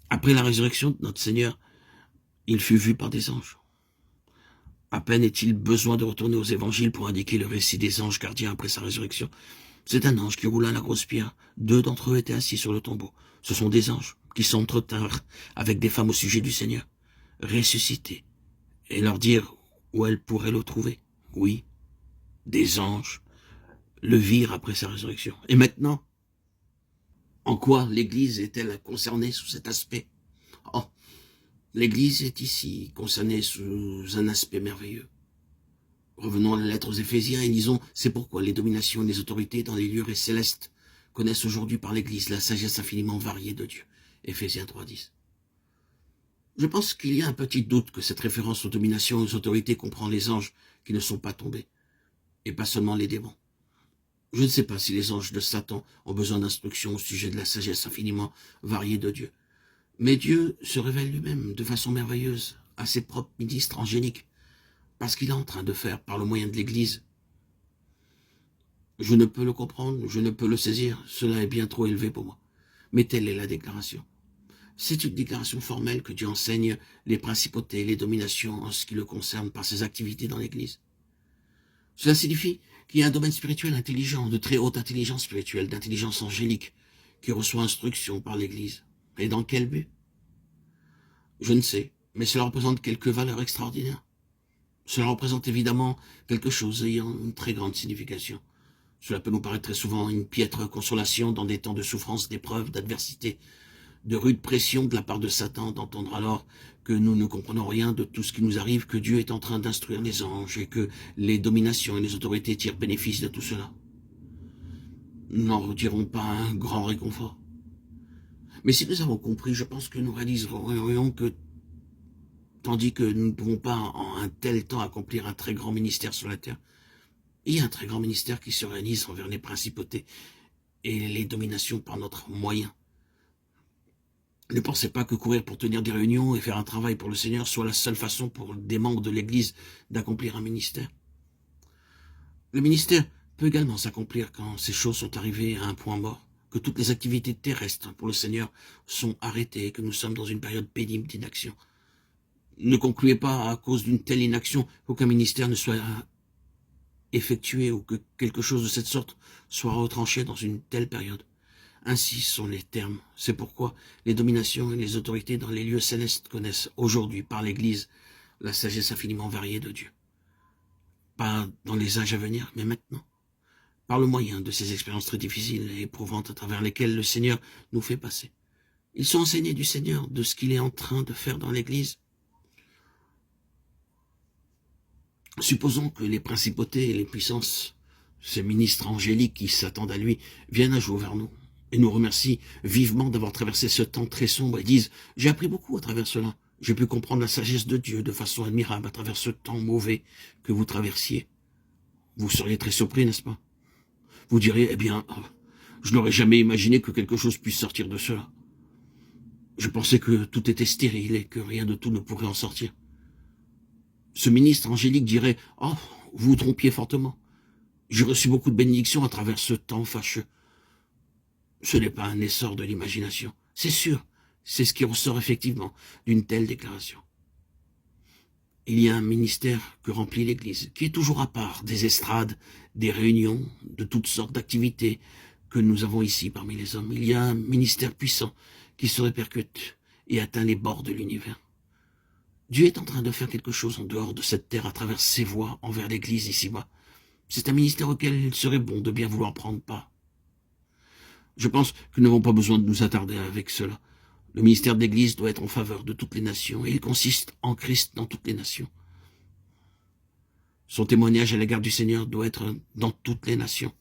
Après la résurrection de notre Seigneur, il fut vu par des anges. À peine est-il besoin de retourner aux évangiles pour indiquer le récit des anges gardiens après sa résurrection. C'est un ange qui roula la grosse pierre. 2 d'entre eux étaient assis sur le tombeau. Ce sont des anges qui s'entretinrent avec des femmes au sujet du Seigneur, ressuscité, et leur dire où elles pourraient le trouver. Oui, des anges le virent après sa résurrection. Et maintenant, en quoi l'Église est-elle concernée sous cet aspect? Oh, l'Église est ici concernée sous un aspect merveilleux. Revenons à la lettre aux Éphésiens et lisons « C'est pourquoi les dominations et les autorités dans les lieux célestes connaissent aujourd'hui par l'Église la sagesse infiniment variée de Dieu. » Éphésiens 3,10. Je pense qu'il y a un petit doute que cette référence aux dominations et aux autorités comprend les anges qui ne sont pas tombés, et pas seulement les démons. Je ne sais pas si les anges de Satan ont besoin d'instructions au sujet de la sagesse infiniment variée de Dieu. Mais Dieu se révèle lui-même de façon merveilleuse à ses propres ministres angéliques, parce qu'il est en train de faire par le moyen de l'Église. Je ne peux le comprendre, je ne peux le saisir, cela est bien trop élevé pour moi. Mais telle est la déclaration. C'est une déclaration formelle que Dieu enseigne les principautés et les dominations en ce qui le concerne par ses activités dans l'Église. Cela signifie qu'il y a un domaine spirituel intelligent, de très haute intelligence spirituelle, d'intelligence angélique, qui reçoit instruction par l'Église. Et dans quel but? Je ne sais, mais cela représente quelque valeur extraordinaire. Cela représente évidemment quelque chose ayant une très grande signification. Cela peut nous paraître très souvent une piètre consolation dans des temps de souffrance, d'épreuves, d'adversité, de rude pression de la part de Satan, d'entendre alors que nous ne comprenons rien de tout ce qui nous arrive, que Dieu est en train d'instruire les anges et que les dominations et les autorités tirent bénéfice de tout cela. Nous n'en retirons pas un grand réconfort. Mais si nous avons compris, je pense que nous réaliserons que, tandis que nous ne pouvons pas en un tel temps accomplir un très grand ministère sur la terre, il y a un très grand ministère qui se réalise envers les principautés et les dominations par notre moyen. Ne pensez pas que courir pour tenir des réunions et faire un travail pour le Seigneur soit la seule façon pour des membres de l'Église d'accomplir un ministère. Le ministère peut également s'accomplir quand ces choses sont arrivées à un point mort, que toutes les activités terrestres pour le Seigneur sont arrêtées et que nous sommes dans une période pénible d'inaction. Ne concluez pas à cause d'une telle inaction qu'aucun ministère ne soit effectué ou que quelque chose de cette sorte soit retranché dans une telle période. Ainsi sont les termes. C'est pourquoi les dominations et les autorités dans les lieux célestes connaissent aujourd'hui par l'Église la sagesse infiniment variée de Dieu. Pas dans les âges à venir, mais maintenant. Par le moyen de ces expériences très difficiles et éprouvantes à travers lesquelles le Seigneur nous fait passer. Ils sont enseignés du Seigneur de ce qu'il est en train de faire dans l'Église. Supposons que les principautés et les puissances, ces ministres angéliques qui s'attendent à lui, viennent un jour vers nous et nous remercient vivement d'avoir traversé ce temps très sombre et disent « J'ai appris beaucoup à travers cela. J'ai pu comprendre la sagesse de Dieu de façon admirable à travers ce temps mauvais que vous traversiez. » Vous seriez très surpris, n'est-ce pas? Vous diriez « Eh bien, je n'aurais jamais imaginé que quelque chose puisse sortir de cela. Je pensais que tout était stérile et que rien de tout ne pourrait en sortir. » Ce ministre angélique dirait « Oh, vous vous trompiez fortement. J'ai reçu beaucoup de bénédictions à travers ce temps fâcheux. » Ce n'est pas un essor de l'imagination. C'est sûr, c'est ce qui ressort effectivement d'une telle déclaration. Il y a un ministère que remplit l'Église, qui est toujours à part des estrades, des réunions, de toutes sortes d'activités que nous avons ici parmi les hommes. Il y a un ministère puissant qui se répercute et atteint les bords de l'univers. Dieu est en train de faire quelque chose en dehors de cette terre à travers ses voies envers l'Église ici-bas. C'est un ministère auquel il serait bon de bien vouloir prendre part. Je pense que nous n'avons pas besoin de nous attarder avec cela. Le ministère de l'Église doit être en faveur de toutes les nations, et il consiste en Christ dans toutes les nations. Son témoignage à l'égard du Seigneur doit être dans toutes les nations.